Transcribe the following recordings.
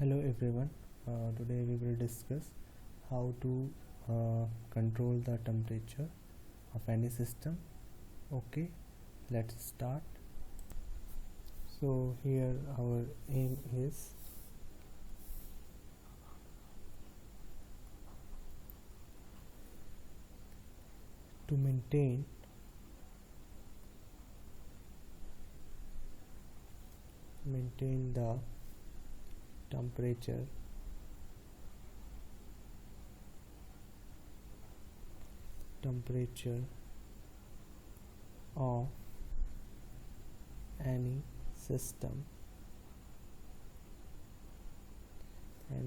Hello everyone. Today we will discuss how to control the temperature of any system. Okay, let's start. So here our aim is to maintain the temperature of any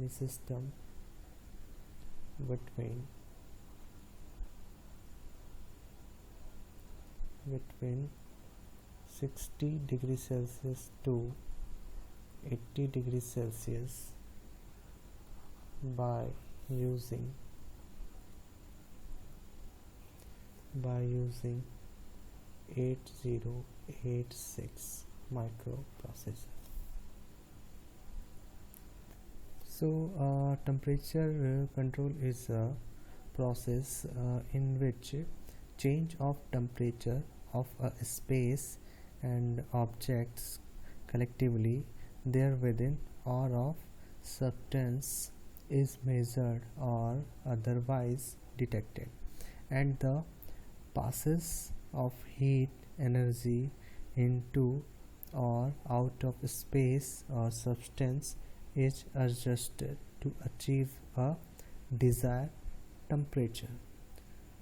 system between 60 degrees Celsius to 80 degrees Celsius by using 8086 microprocessor. So temperature control is a process in which change of temperature of a space and objects collectively there within or of substance is measured or otherwise detected, and the passes of heat energy into or out of space or substance is adjusted to achieve a desired temperature.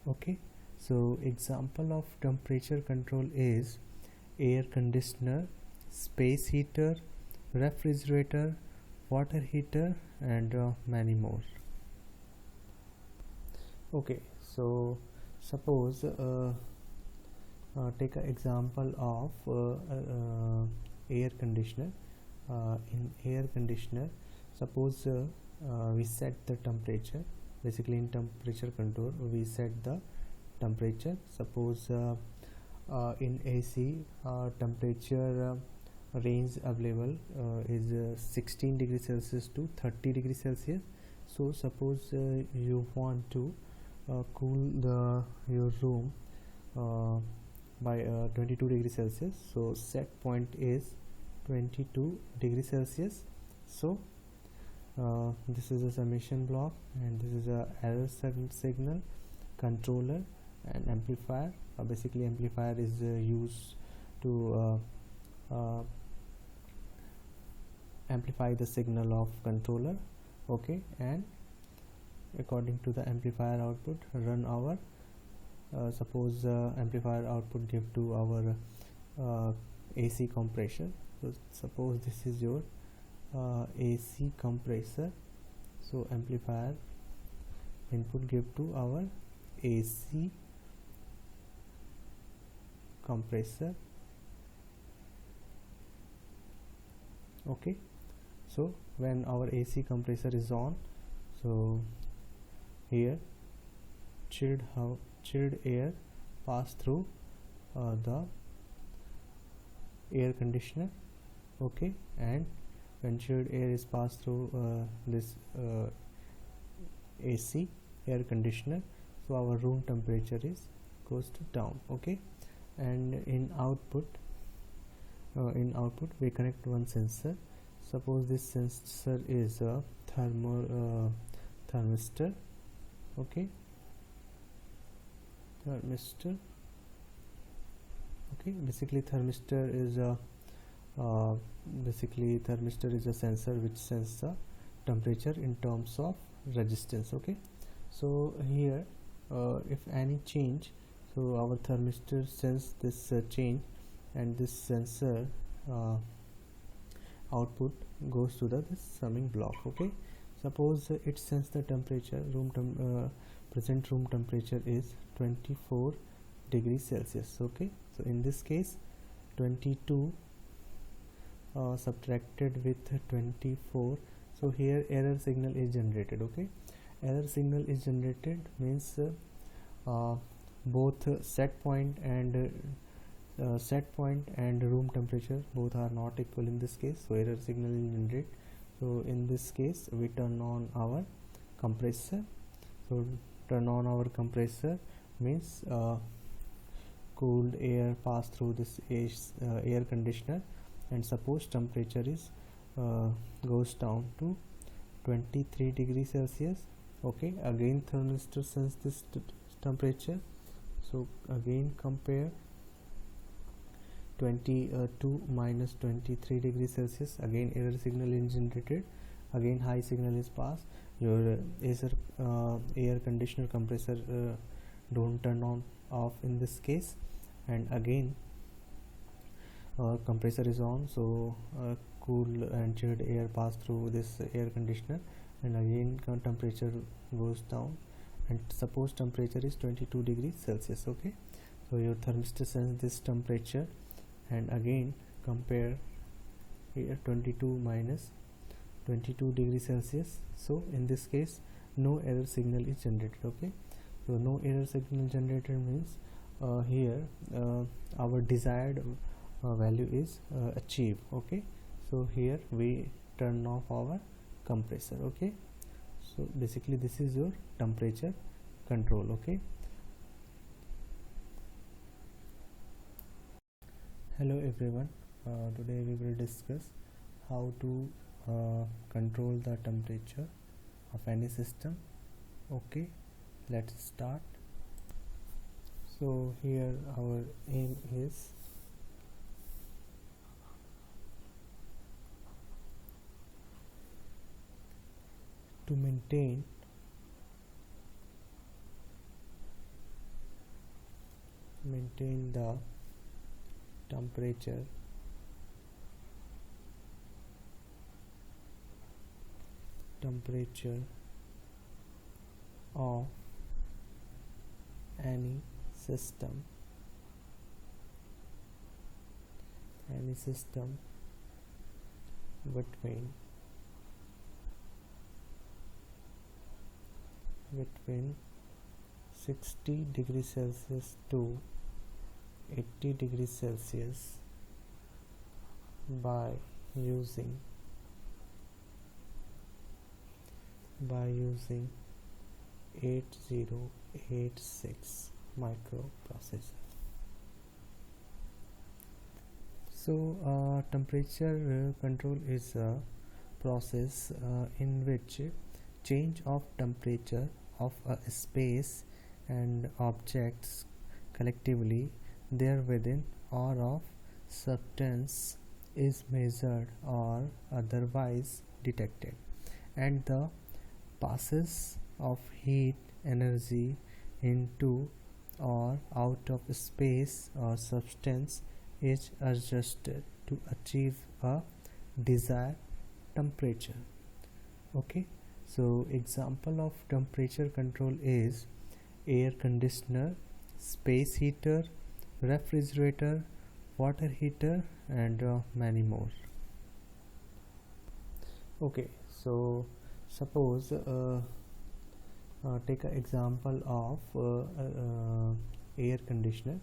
Okay, so example of temperature control is air conditioner, space heater, refrigerator, water heater, and many more. Okay, so suppose take an example of air conditioner. In air conditioner, suppose we set the temperature. Basically in temperature control we set the temperature. Suppose in AC temperature range available is 16 degrees Celsius to 30 degrees Celsius. So suppose you want to cool your room by 22 degrees Celsius. So set point is 22 degrees Celsius. So this is a summation block, and this is a error signal, controller, and amplifier. Basically amplifier is used to amplify the signal of controller. Okay, and according to the amplifier output run our suppose amplifier output give to our AC compressor. So suppose this is your AC compressor. So amplifier input give to our AC compressor. Okay, so when our AC compressor is on, so here chilled air pass through the air conditioner. Okay, and when chilled air is passed through this AC air conditioner, so our room temperature is goes to down. Okay, and in output we connect one sensor. Suppose this sensor is a thermistor. Okay, thermistor. Okay, basically thermistor is a sensor which senses the temperature in terms of resistance. Okay, so here if any change, so our thermistor sense this change, and this sensor output goes to this summing block. Okay, suppose it senses the temperature present room temperature is 24 degrees Celsius. Okay, so in this case 22 subtracted with 24, so here error signal is generated. Okay, error signal is generated means both set point and room temperature both are not equal in this case, so error signal is generated So in this case we turn on our compressor. So turn on our compressor means cooled air pass through this air conditioner, and suppose temperature is goes down to 23 degrees Celsius. Okay, again thermistor sense this temperature. So again compare 22 minus 23 degrees Celsius. Again error signal is generated, again high signal is passed. Your air conditioner compressor don't turn on off in this case, and again compressor is on, so cool and chilled air pass through this air conditioner, and again temperature goes down, and suppose temperature is 22 degrees Celsius. Okay, so your thermistor sense this temperature, and again compare here 22 minus 22 degrees Celsius. So in this case no error signal is generated. Okay, so no error signal generated means here our desired value is achieved. Okay, so here we turn off our compressor. Okay, so basically this is your temperature control. Okay, hello everyone, today we will discuss how to control the temperature of any system. Okay, let's start. So here our aim is to maintain the temperature of any system between 60 degrees Celsius to 80 degrees Celsius by using 8086 microprocessor. So temperature control is a process in which change of temperature of a space and objects collectively there within or of substance is measured or otherwise detected, and the passes of heat energy into or out of space or substance is adjusted to achieve a desired temperature. Okay, so example of temperature control is air conditioner, space heater, refrigerator, water heater, and many more. Okay, so suppose take an example of air conditioner.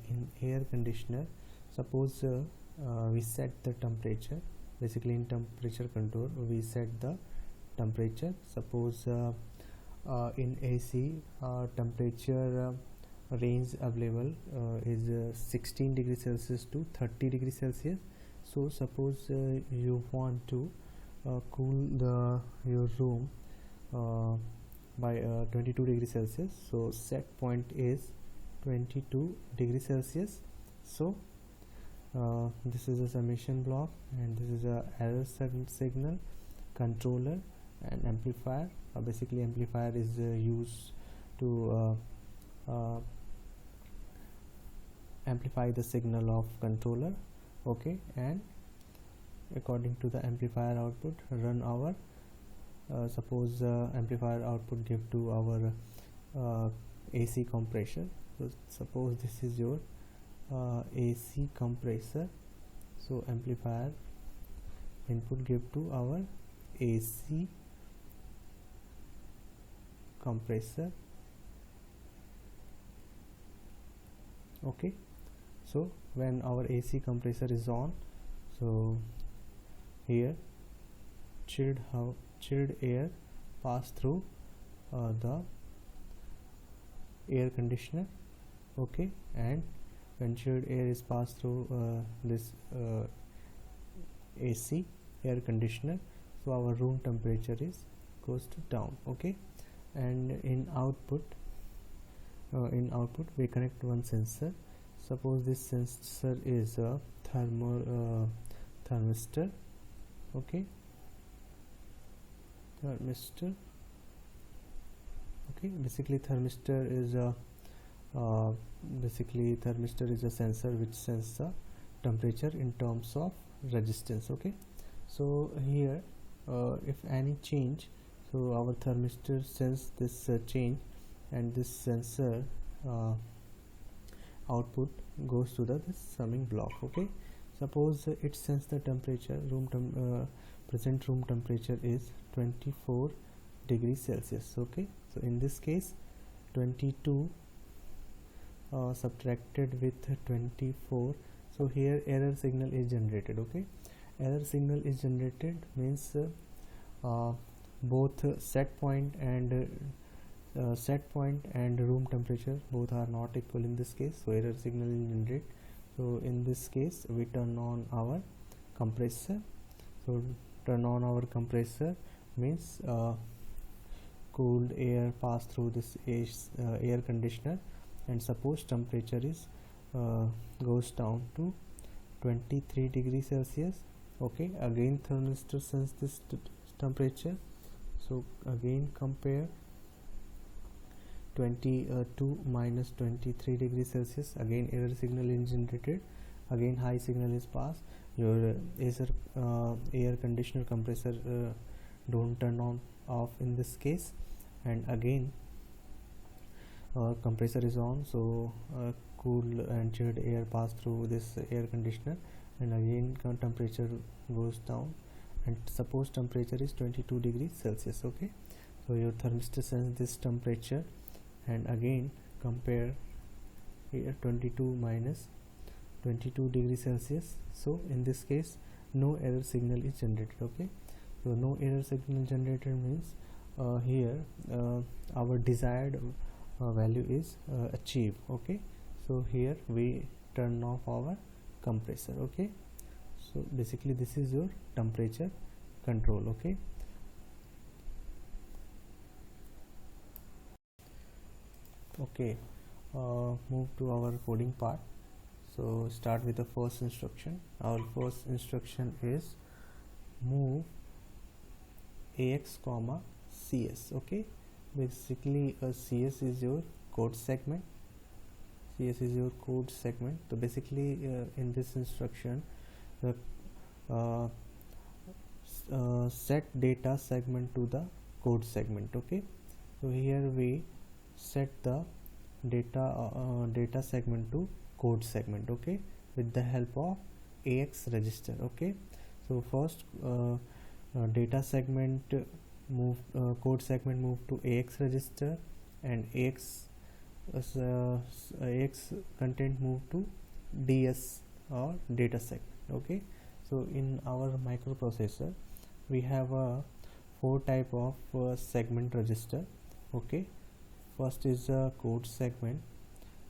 In air conditioner, suppose we set the temperature. Basically in temperature control we set the temperature. Suppose in AC temperature range available is 16 degrees Celsius to 30 degrees Celsius. So suppose you want to cool your room by 22 degrees Celsius, so set point is 22 degrees Celsius. So this is a summation block, and this is a error signal, controller, and amplifier. Basically amplifier is used to amplify the signal of controller. Okay, and according to the amplifier output run our suppose amplifier output give to our AC compressor. So suppose this is your AC compressor, so amplifier input give to our AC compressor. Okay, so when our AC compressor is on, so here chilled air pass through the air conditioner. Okay, and when chilled air is passed through this AC air conditioner, so our room temperature is goes to down. Okay, and in output we connect one sensor. Suppose this sensor is a thermistor. Okay, thermistor. Okay, basically thermistor is a sensor which senses the temperature in terms of resistance. Okay, so here if any change, so our thermistor senses this change, and this sensor output goes to this summing block. Okay, suppose it senses the temperature present room temperature is 24 degrees Celsius. Okay, so in this case 22 subtracted with 24, so here error signal is generated. Okay, error signal is generated means both set point and room temperature both are not equal in this case, so error signal is generated. So in this case we turn on our compressor. So turn on our compressor means cooled air pass through this air conditioner, and suppose temperature is goes down to 23 degrees Celsius. Okay, again thermistor senses this temperature, so again compare 22 minus 23 degrees Celsius, again error signal is generated, again high signal is passed. Your air conditioner compressor don't turn on off in this case, and again compressor is on, so cool and chilled air pass through this air conditioner, and again temperature goes down, and suppose temperature is 22 degrees Celsius. Okay, so your thermistor senses this temperature, and again compare here 22 minus 22 degrees Celsius. So in this case no error signal is generated. Okay, so no error signal generated means here our desired value is achieved. Okay, so here we turn off our compressor. Okay, so basically this is your temperature control. Okay, move to our coding part. So start with the first instruction. Our first instruction is move AX comma CS. Okay, basically CS is your code segment. So basically in this instruction the set data segment to the code segment. Okay, so here we set the data segment to code segment. Okay, with the help of AX register. Okay, so first data segment code segment move to AX register, and AX content move to DS or data segment. Okay, so in our microprocessor we have a 4 type of segment register. Okay, first is a code segment,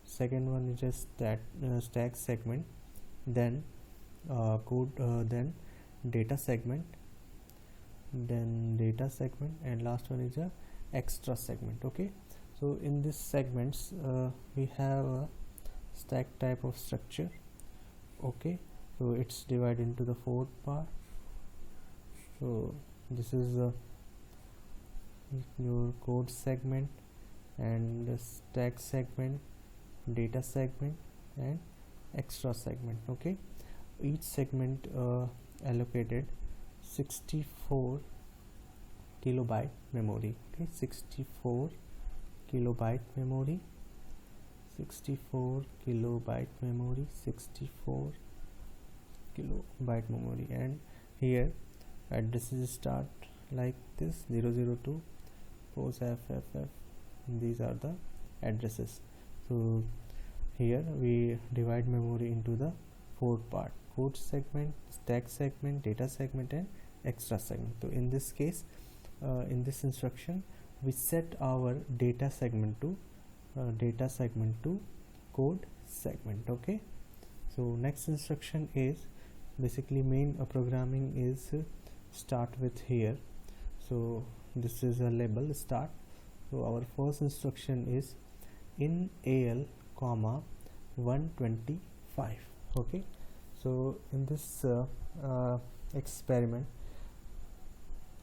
second one is just that stack segment, then then data segment, and last one is a extra segment. Okay, so in these segments we have a stack type of structure. Okay, so it's divided into the 4 part. So this is your code segment, and the stack segment, data segment, and extra segment. Okay, each segment allocated 64 kilobyte memory. Okay, 64 kilobyte memory, 64 kilobyte memory, and here addresses start like this 002 pos FFF. These are the addresses. So here we divide memory into the 4 part: code segment, stack segment, data segment, and extra segment. So in this case, in this instruction we set our data segment to code segment. Okay, so next instruction is basically main programming is start with here. So this is a label start. So our first instruction is in AL comma 125. Okay, so in this experiment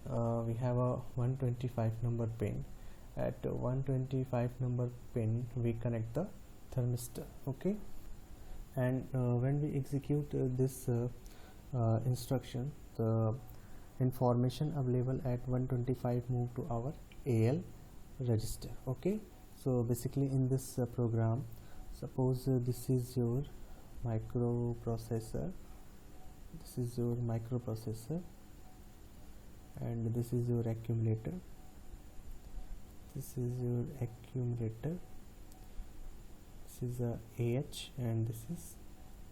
we have a 125 number pin. At 125 number pin we connect the thermistor. Okay, and when we execute this instruction, the information available at 125 move to our AL register. Okay, so basically in this program, suppose this is your microprocessor, and this is your accumulator, this is a AH and this is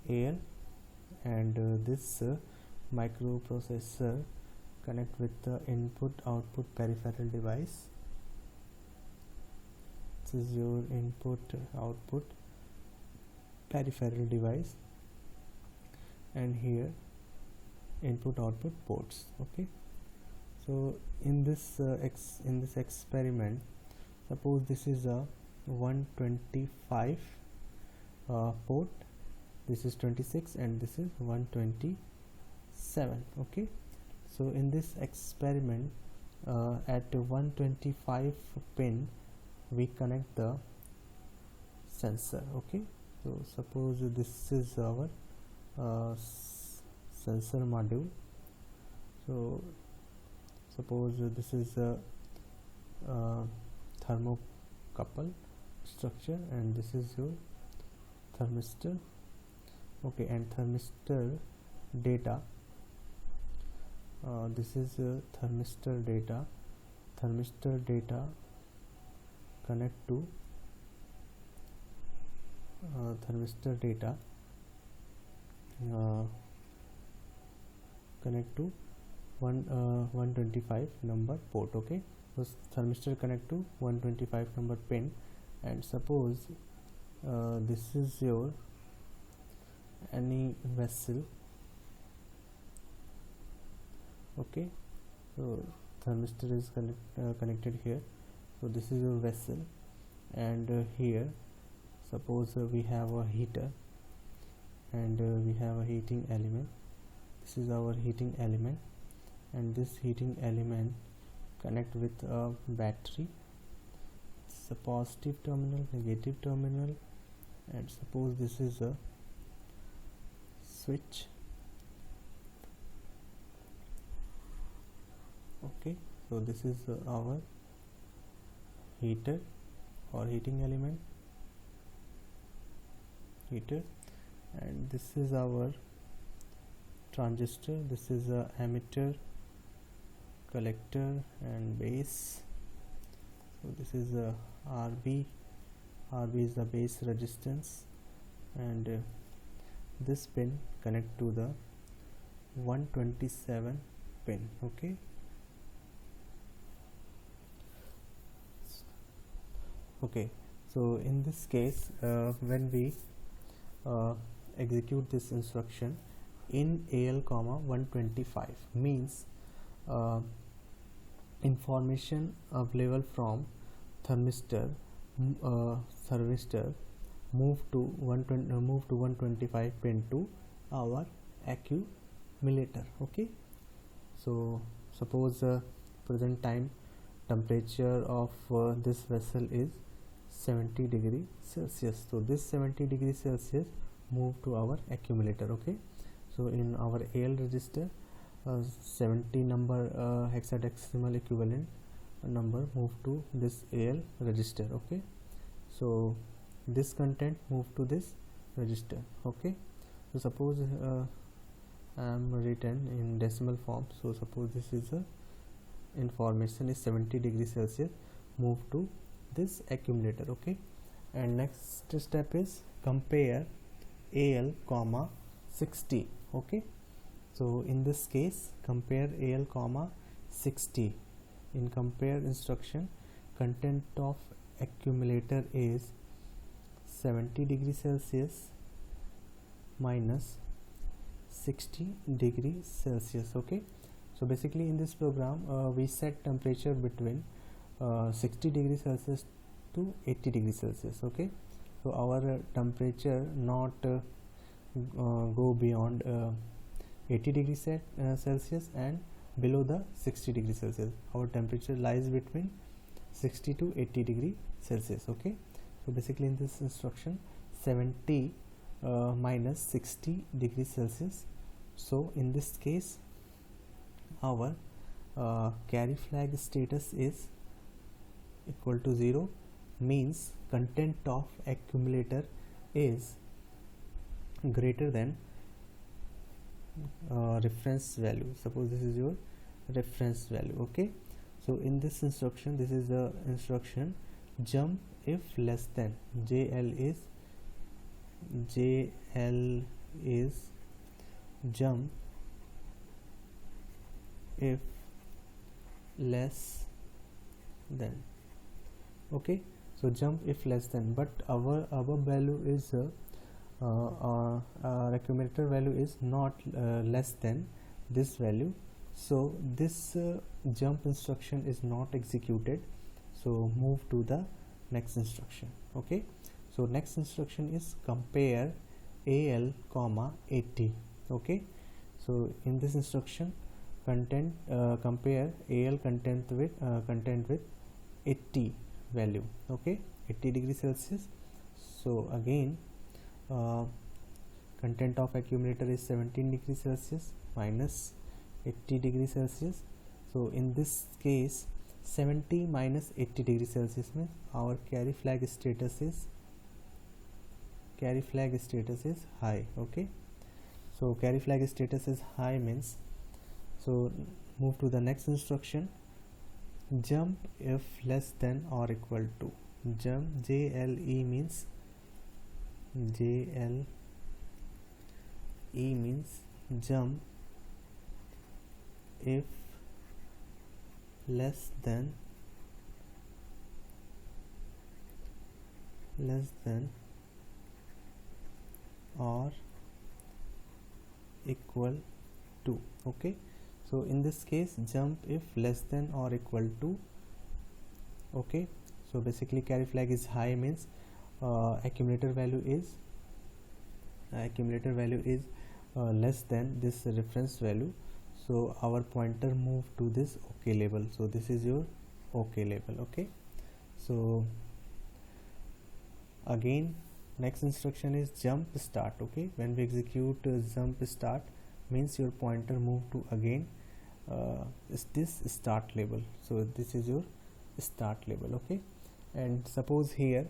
AL, and this microprocessor connect with the input output peripheral device. This is your input output peripheral device, and here input output ports. Okay, so in this experiment, suppose this is a 125 port, this is 26 and this is 127. Okay, so in this experiment at 125 pin we connect the sensor. Okay, so suppose this is our sensor module. So suppose this is a thermocouple structure and this is your thermistor. Okay, and thermistor data, this is thermistor data connect to connect to 125 number port. Okay, so thermistor connect to 125 number pin, and suppose this is your any vessel. Okay, so thermistor is connected here. So this is your vessel, and here suppose we have a heater, and we have a heating element. This is our heating element, and this heating element connect with a battery. It's a positive terminal, negative terminal, and suppose this is a switch. Okay, so this is our heater or heating element, and this is our transistor. This is a emitter, collector, and base. So this is a RB is the base resistance, and this pin connect to the 127 pin. Okay, so in this case when we execute this instruction in AL comma 125 means information available from thermistor move to 125 pin to our accumulator. Okay, so suppose present time temperature of this vessel is 70 degree Celsius. So this 70 degree Celsius move to our accumulator. Okay, so in our AL register 70 number hexadecimal equivalent number move to this AL register. Okay, so this content move to this register. Okay, so suppose I am written in decimal form. So suppose this is a information is 70 degrees Celsius move to this accumulator. Okay, and next step is compare AL comma 60. Okay, So in this case, compare AL comma 60. In compare instruction, content of accumulator is 70 degrees Celsius minus 60 degrees Celsius. Okay, so basically in this program we set temperature between 60 degrees Celsius to 80 degrees Celsius. Okay, so our temperature not go beyond 80 degrees Celsius and below the 60 degrees Celsius. Our temperature lies between 60 to 80 degree Celsius. Okay, so basically in this instruction 70 minus 60 degrees Celsius. So in this case our carry flag status is equal to 0, means content of accumulator is greater than reference value. Suppose this is your reference value. Okay, so in this instruction, this is the instruction jump if less than JL is jump if less than. Okay, so jump if less than, but our value is accumulator value is not less than this value, so this jump instruction is not executed. So move to the next instruction. Okay, so next instruction is compare AL comma 80. Okay, so in this instruction content compare AL content with 80 value. Okay, 80 degrees Celsius. So again content of accumulator is 17 degrees Celsius minus 80 degrees Celsius. So in this case 70 minus 80 degrees Celsius means our carry flag status is high. Okay, so carry flag status is high means, so move to the next instruction, jump if less than or equal to. Jump JLE means jump if less than or equal to. Okay, so in this case jump if less than or equal to. Okay, so basically carry flag is high means accumulator value is less than this reference value, so our pointer move to this OK label. So this is your OK label. Okay, so again next instruction is jump start. Okay, when we execute jump start means your pointer move to again is this start label. So this is your start label. Okay, and suppose here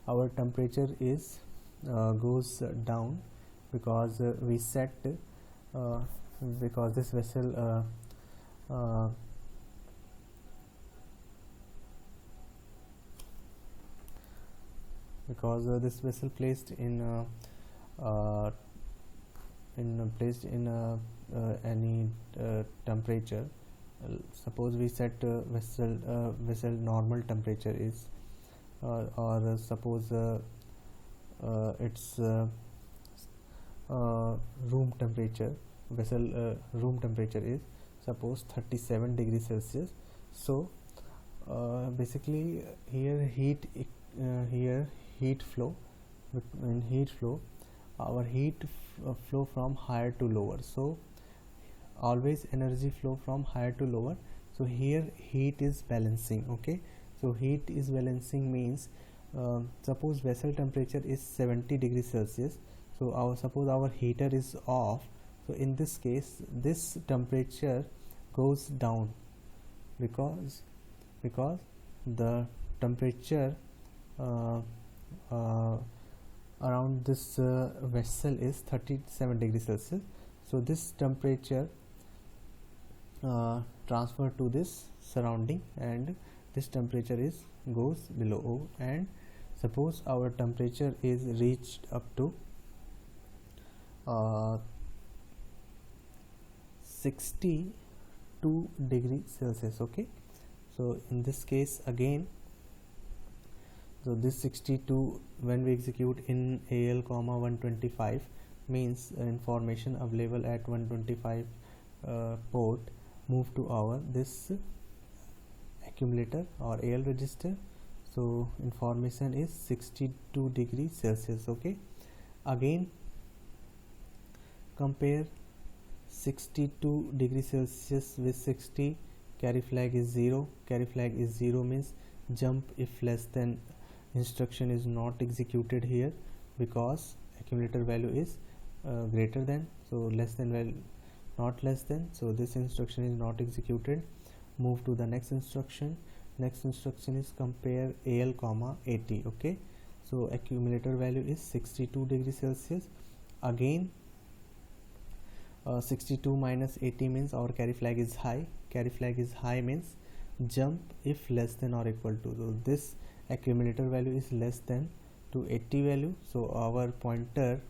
our temperature is goes down because we set because this vessel this vessel placed in any temperature. Suppose we set vessel normal temperature is or suppose its room temperature, vessel room temperature is suppose 37 degrees Celsius. So basically here heat flow, in heat flow our heat flow from higher to lower, so always energy flow from higher to lower. So here heat is balancing. Okay, so heat is balancing means suppose vessel temperature is 70 degrees Celsius, so suppose our heater is off, so in this case this temperature goes down because the temperature around this vessel is 37 degrees Celsius. So this temperature transfer to this surrounding and this temperature is goes below, and suppose our temperature is reached up to 62 degree Celsius. Okay, so in this case again, so this 62, when we execute in AL comma 125, means information available at 125 port move to our this accumulator or AL register. So information is 62 degree Celsius. Okay, again compare 62 degree Celsius with 60. Carry flag is 0. Carry flag is 0 means jump if less than instruction is not executed here, because accumulator value is greater than, so less than value, not less than, so this instruction is not executed. Move to the next instruction. Next instruction is compare AL comma 80. Okay, so accumulator value is 62 degree Celsius. Again 62 minus 80 means our carry flag is high. Carry flag is high means jump if less than or equal to, so this accumulator value is less than to 80 value, so our pointer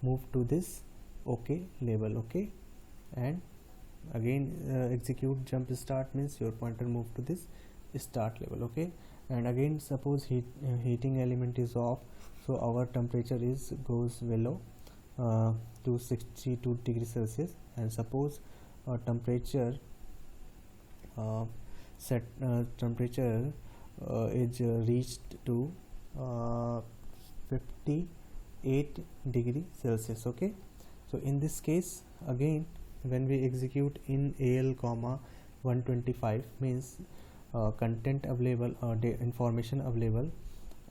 move to this OK label. Okay, and again execute jump start means your pointer move to this start level. Okay, and again suppose heating element is off, so our temperature is goes below to 62 degrees Celsius, and suppose temperature temperature is reached to 58 degree Celsius. Okay, so in this case again when we execute in AL comma 125 means content available or information available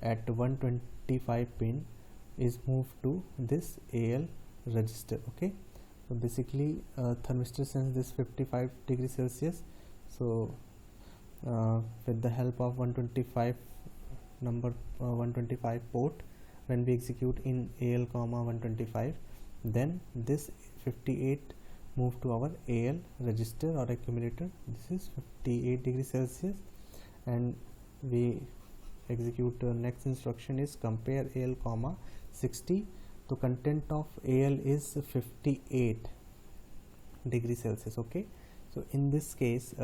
at 125 pin is moved to this AL register. Okay, so basically thermistor sense this 55 degree Celsius, so with the help of 125 number 125 port, when we execute in AL comma 125, then this 58 move to our AL register or accumulator. This is 58 degrees Celsius, and we execute next instruction is compare AL comma 60. The content of AL is 58 degrees Celsius. Okay, so in this case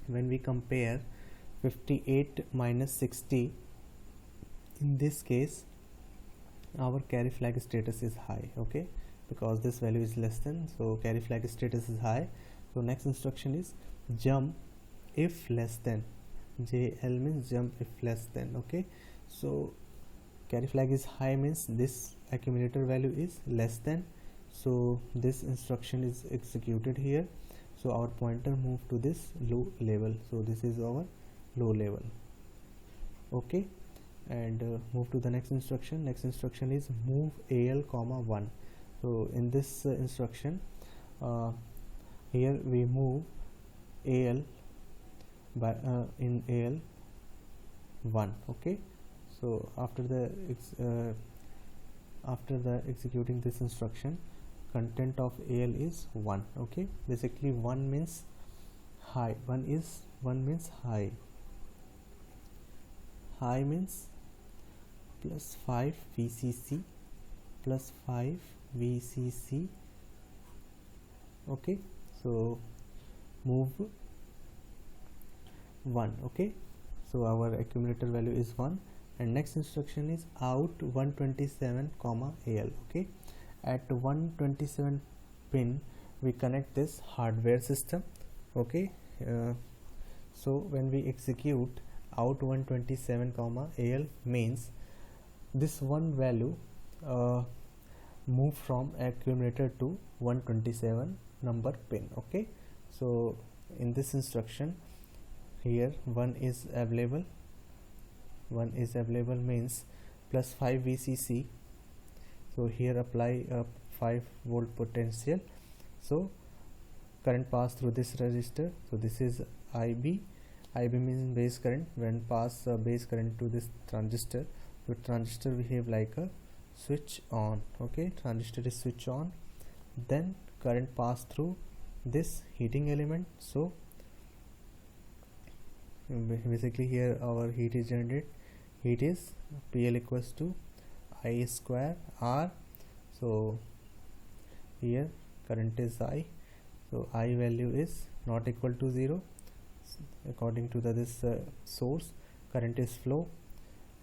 when we compare 58 minus 60, in this case our carry flag status is high. Okay, because this value is less than, so carry flag status is high. So next instruction is jump if less than. JL means jump if less than. Okay, so carry flag is high means this accumulator value is less than, so this instruction is executed here, so our pointer move to this low level, so this is our low level. Okay, and move to the next instruction. Next instruction is move AL comma 1. So in this instruction here we move AL by in AL 1. Okay, so after the executing this instruction, content of AL is 1. Okay, basically 1 means high, 1 means high. High means plus 5 VCC plus 5 VCC. Okay, so move 1. Okay, so our accumulator value is 1, and next instruction is out 127 comma AL. Okay, at 127 pin we connect this hardware system. Okay, so when we execute out 127 comma AL means this one value move from accumulator to 127 number pin. Okay, so in this instruction here 1 is available means plus 5 VCC, so here apply a 5 volt potential, so current pass through this resistor, so this is IB means base current. When pass base current to this transistor, so transistor behave like a switch on. Okay, transistor is switch on, then current pass through this heating element, so basically here our heat is generated. Heat is PL equals to I square R, so here current is I So I value is not equal to 0 according to this source. Current is flow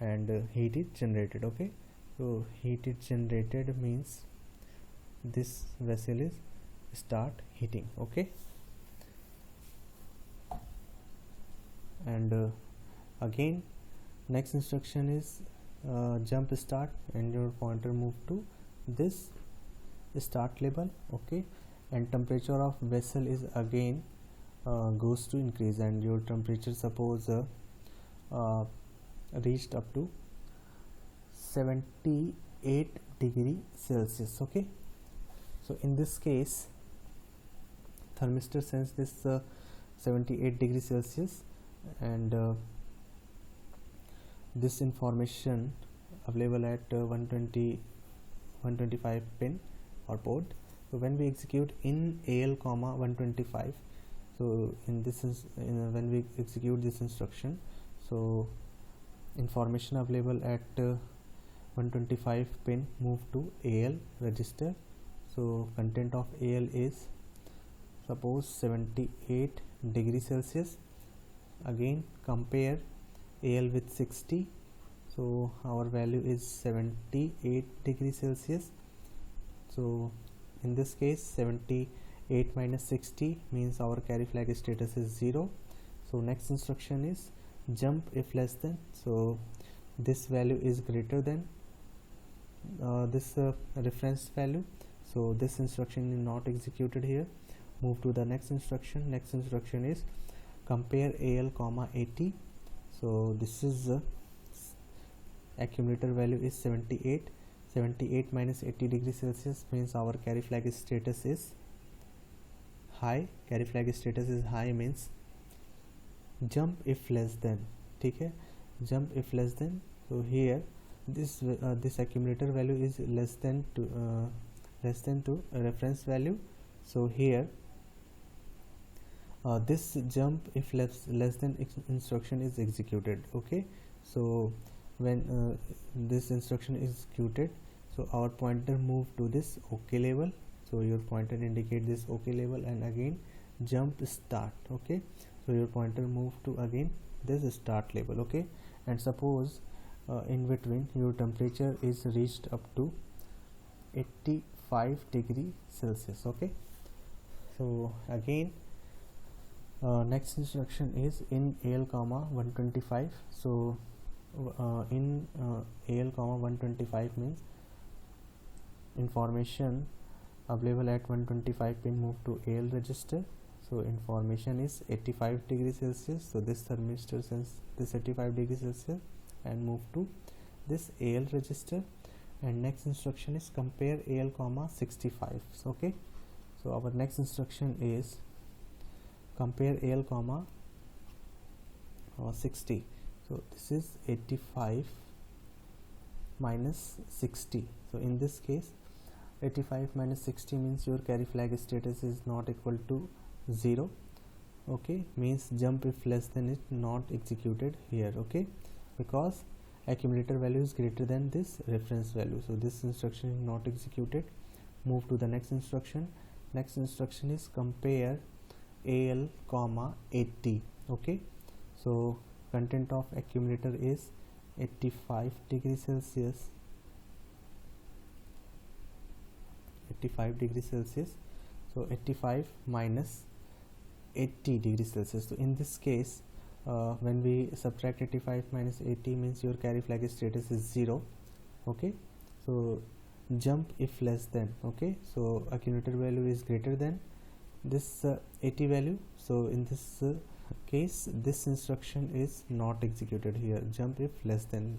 and heat is generated. Okay, so heat is generated means this vessel is start heating. Okay, and again next instruction is jump start, and your pointer move to this start label. Okay, and temperature of vessel is again goes to increase, and your temperature suppose reached up to 78 degree Celsius. Okay, so in this case thermistor sends this 78 degree Celsius, and this information available at 125 pin or port. So when we execute in AL comma 125, so in this is when we execute this instruction, so information available at 125 pin move to AL register. So content of AL is suppose 78 degree Celsius. Again compare AL with 60, so our value is 78 degree Celsius. So in this case 78 minus 60 means our carry flag status is 0. So next instruction is jump if less than, so this value is greater than this reference value, so this instruction is not executed here. Move to the next instruction. Next instruction is compare AL comma 80. So this is accumulator value is 78. 78 minus 80 degree Celsius means our carry flag status is high. Carry flag status is high means jump if less than. Okay, jump if less than. So here this accumulator value is less than to reference value. So here this jump if less than instruction is executed. Okay, so when this instruction is executed, so our pointer move to this OK label. So your pointer indicate this OK label, and again jump start. Okay, so your pointer move to again this start label. Okay, and suppose in between your temperature is reached up to 85 degree Celsius. Okay, so again next instruction is in AL comma 125. So in AL comma 125 means information available at 125 pin move to AL register. So information is 85 degree Celsius, so this thermistor sends this 85 degree Celsius and move to this AL register. And next instruction is compare AL comma 65. So, okay, so our next instruction is compare AL comma 60. So this is 85 minus 60. So in this case 85 minus 60 means your carry flag status is not equal to 0. Okay, means jump if less than is not executed here. Okay, because accumulator value is greater than this reference value, so this instruction is not executed. Move to the next instruction. Next instruction is compare AL comma 80. Okay, so content of accumulator is 85 degree Celsius. 85 degree Celsius. So 85 minus 80 degree Celsius. So in this case when we subtract 85 minus 80 means your carry flag status is 0. Okay, so jump if less than. Okay, so accumulator value is greater than this 80 value. So in this case this instruction is not executed here, jump if less than.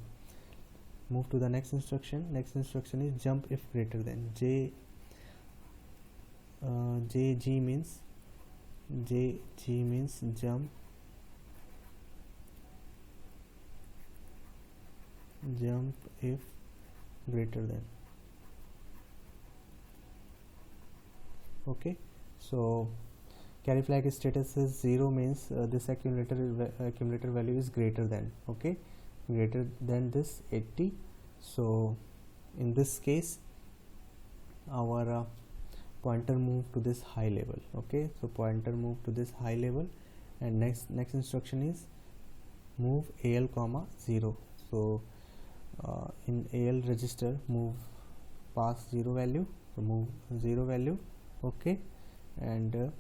Move to the next instruction. Next instruction is jump if greater than. JG means jump if greater than. Okay, so carry flag status is 0 means this accumulator value is greater than. Okay, greater than this 80. So in this case our pointer move to this high level. Okay, so pointer move to this high level, and next instruction is move AL comma 0. So in AL register move pass 0 value, so move 0 value. Okay, and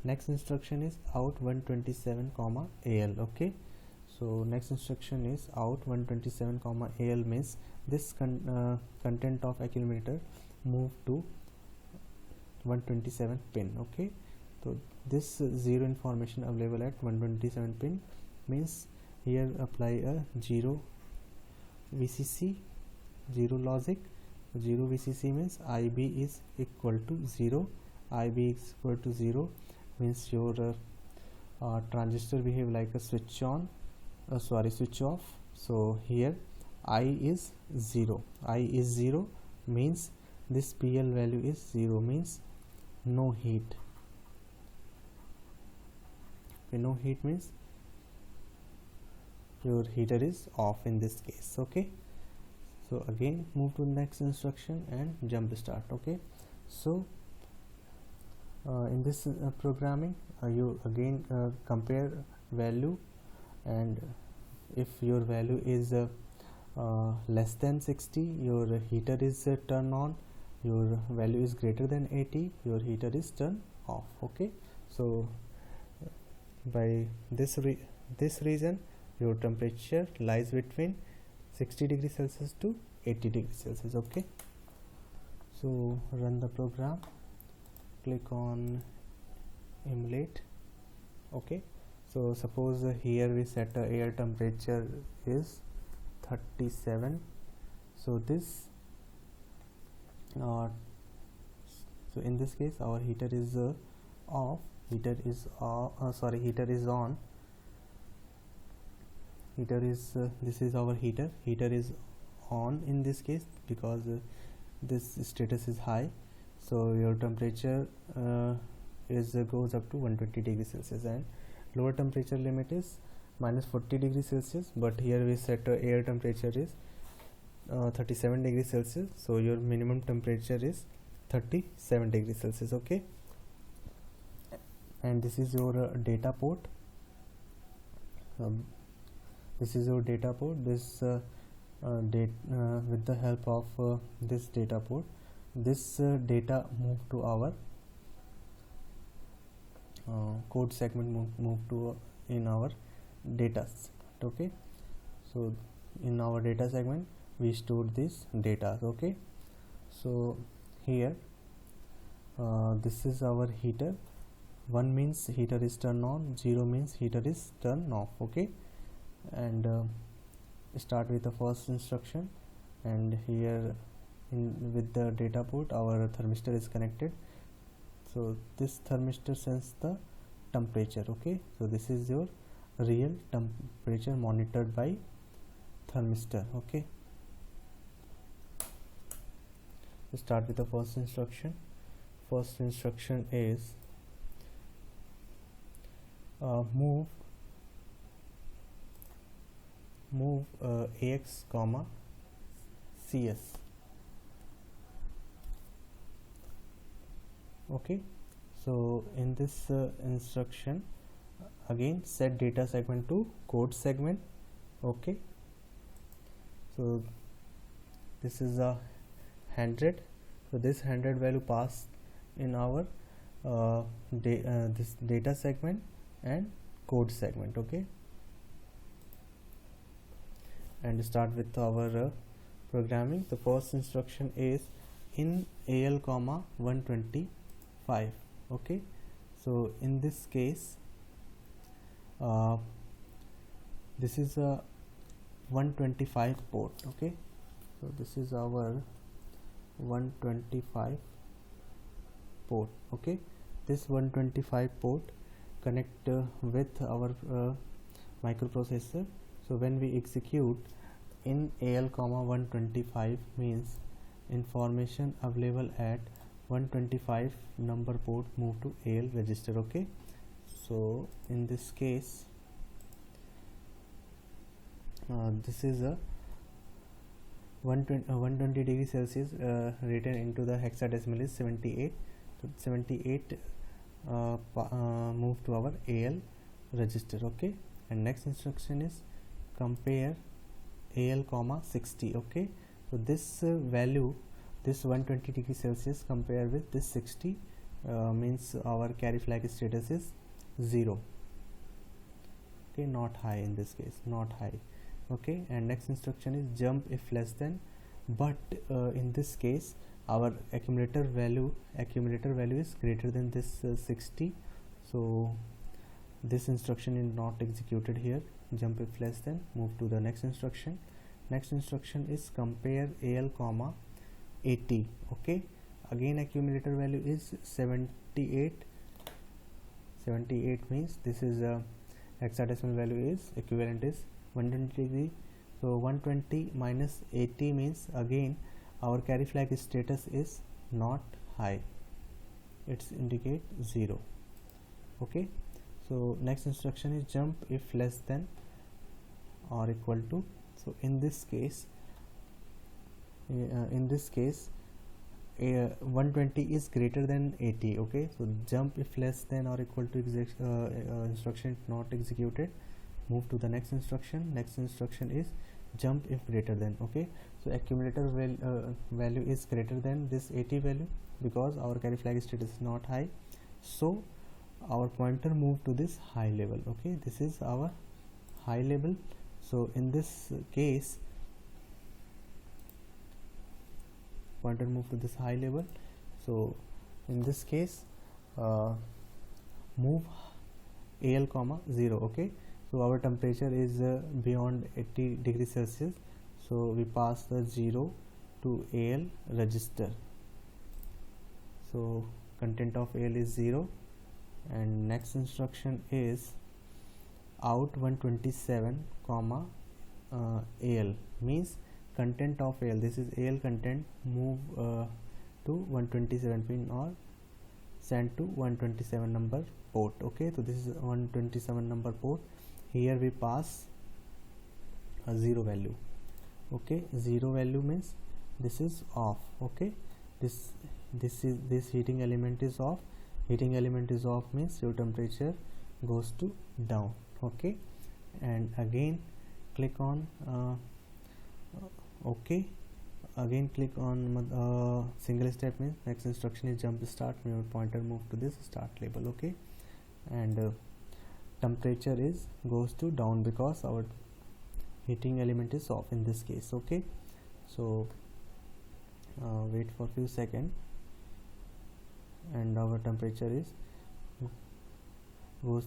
next instruction is out 127 comma AL. Okay, so next instruction is out 127 comma AL means this content of accumulator move to 127 pin. Okay, so this 0 information available at 127 pin means here apply a 0 VCC, 0 logic. 0 VCC means IB is equal to 0. IB is equal to 0 means your transistor behave like a switch on, switch off. So here I is 0. I is 0 means this PL value is 0 means no heat. Okay, no heat means your heater is off in this case. Okay, so again move to the next instruction and jump start. Okay, so in this programming you again compare value, and if your value is less than 60, your heater is turned on. Your value is greater than 80, your heater is turned off. Okay, so by this reason your temperature lies between 60 degrees Celsius to 80 degrees Celsius. Okay, so run the program, click on emulate. Okay, so suppose here we set air temperature is 37. So this so in this case our heater is off, heater is heater is on. Heater is this is our heater is on in this case because this status is high. So your temperature is goes up to 120 degrees Celsius, and lower temperature limit is minus 40 degrees Celsius, but here we set air temperature is 37 degrees Celsius, so your minimum temperature is 37 degrees Celsius. Okay, and this is your data port. This is your data port. This with the help of this data port, this data move to our code segment, move to in our data segment. Okay, so in our data segment we stored this data. Okay, so here this is our heater. 1 means heater is turned on, 0 means heater is turned off. Okay, and start with the first instruction, and here with the data port our thermistor is connected. So this thermistor sends the temperature. Okay, so this is your real temperature monitored by thermistor. Okay, start with the first instruction. First instruction is move AX comma CS. Okay, so in this instruction again set data segment to code segment. Okay, so this is a 100, so this 100 value passed in our this data segment and code segment. Okay, and start with our programming. The first instruction is in AL comma 125. Okay, so in this case this is a 125 port. Okay, so this is our 125 port. Okay, this 125 port connect with our microprocessor. So when we execute in AL comma 125 means information available at 125 number port move to AL register. Okay, so in this case this is a 120 degrees Celsius written into the hexadecimal is 78. So 78 move to our AL register. Okay, and next instruction is compare AL comma 60. Okay, so this value, this 120 degree Celsius compare with this 60 means our carry flag status is 0. Okay, not high in this case, not high. Okay, and next instruction is jump if less than, but in this case our accumulator value is greater than this 60, so this instruction is not executed here. Jump if less than, move to the next instruction. Next instruction is compare AL comma 80. Okay, again accumulator value is 78. 78 means this is a hexadecimal value is equivalent is 120 degree. So 120 minus 80 means again our carry flag status is not high, it's indicate 0. Okay, so next instruction is jump if less than or equal to. So in this case 120 is greater than 80. Okay, so jump if less than or equal to instruction not executed. Move to the next instruction. Next instruction is jump if greater than. Okay, so accumulator value is greater than this 80 value because our carry flag status is not high, so our pointer move to this high level. Okay, this is our high level. So in this case pointer move to this high level. So in this case move AL comma 0. Okay, so our temperature is beyond 80 degrees Celsius, so we pass the 0 to AL register. So content of AL is 0, and next instruction is out 127 comma AL means content of AL, this is AL content, move to 127 pin or send to 127 number port. Okay, so this is 127 number port. Here we pass a 0 value. Okay, 0 value means this is off. Okay, this heating element is off. Heating element is off means your temperature goes to down. Okay, and again click on okay, again click on single step means next instruction is jump start, your pointer move to this start label. Okay, and temperature is goes to down because our heating element is off in this case. Okay, so wait for few seconds and our temperature is goes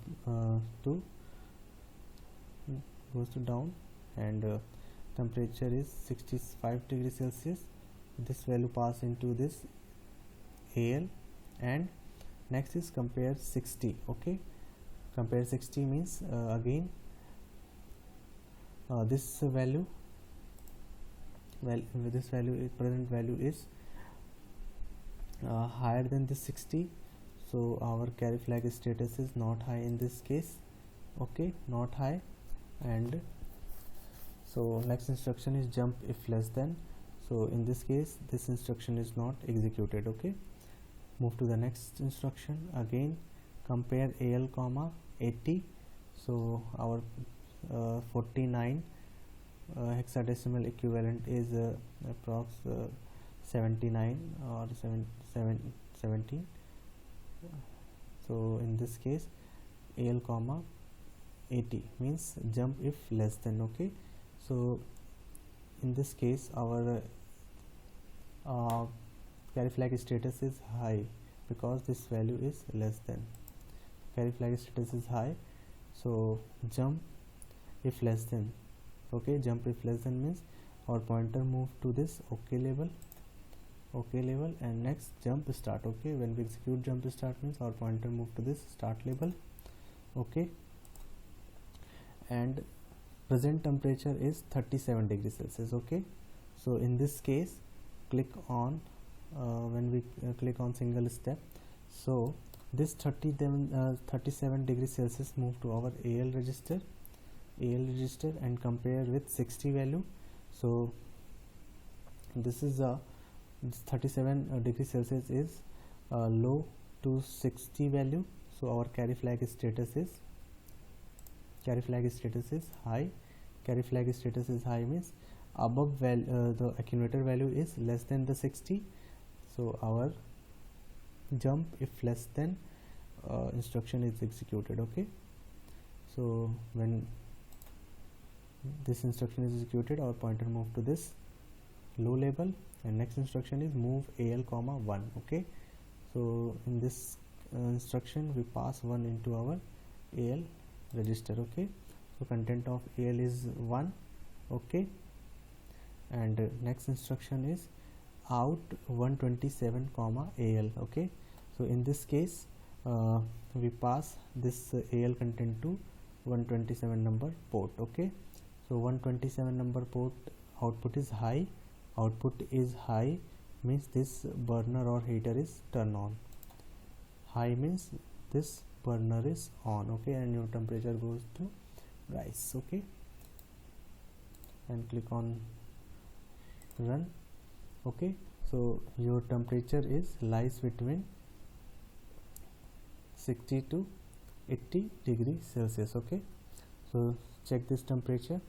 to down, and temperature is 65 degrees Celsius. This value pass into this AL, and next is compare 60. Okay, compare 60 means again this value present value is higher than this 60, so our carry flag status is not high in this case. Okay, not high, and so next instruction is jump if less than. So in this case this instruction is not executed. Okay, move to the next instruction. Again compare AL comma 80. So our 49 hexadecimal equivalent is approx 79 or 17. So in this case AL comma 80 means jump if less than. Okay, so in this case our carry flag status is high because this value is less than. Carry flag status is high, so jump if less than. Okay, jump if less than means our pointer move to this OK level, and next jump start. Okay, when we execute jump start means our pointer move to this start label. Okay, and present temperature is 37 degrees Celsius. Okay, so in this case click on when we click on single step, so this 37 degrees Celsius move to our AL register and compare with 60 value. So this is 37 degrees Celsius is low to 60 value, so our carry flag status is high. Carry flag status is high means above the accumulator value is less than the 60, so our jump, if less than, instruction is executed. Okay, so when this instruction is executed, our pointer move to this low label, and next instruction is move AL comma 1. Okay, so in this instruction we pass 1 into our AL register. Okay, so content of AL is 1. Okay, and next instruction is out 127 comma AL. Okay, so in this case we pass this AL content to 127 number port. Okay, so 127 number port output is high. Means this burner or heater is turned on. High means this burner is on. Okay, and your temperature goes to rise. Okay, and click on run. Okay, so your temperature lies between 60 to 80 degrees Celsius. Okay, so check this temperature.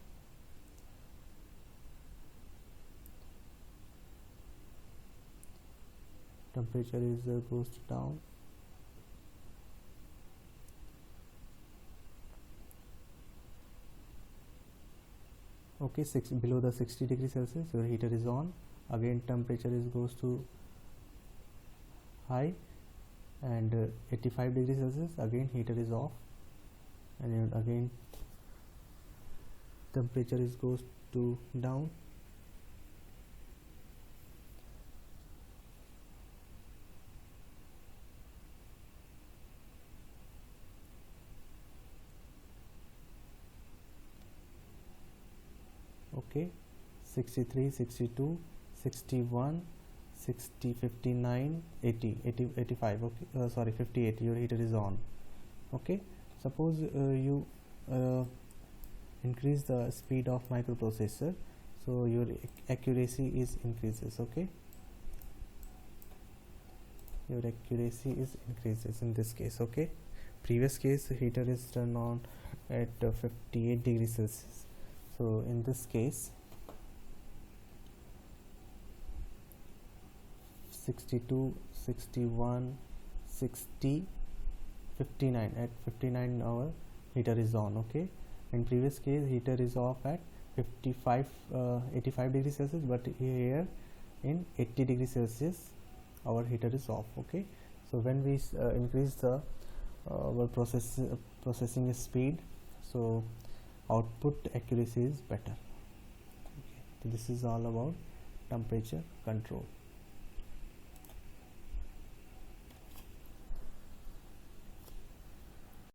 Temperature is goes down. Okay, below the 60 degrees Celsius, your heater is on. Again temperature goes to high, and 85 degrees Celsius, again heater is off, and again temperature goes to down. Okay, 63, 62, 61, 60, 59, 80, 85. Okay, sorry, 58, your heater is on. Okay, suppose you increase the speed of microprocessor, so your accuracy is increases. Okay, your accuracy is increases in this case. Okay, previous case heater is turned on at 58 degrees Celsius, so in this case 62, 61, 60, 59, at 59 our heater is on. Okay, in previous case heater is off at 85 degrees Celsius, but here in 80 degrees Celsius our heater is off. Okay, so when we increase the our processing speed, so output accuracy is better. Okay, so this is all about temperature control.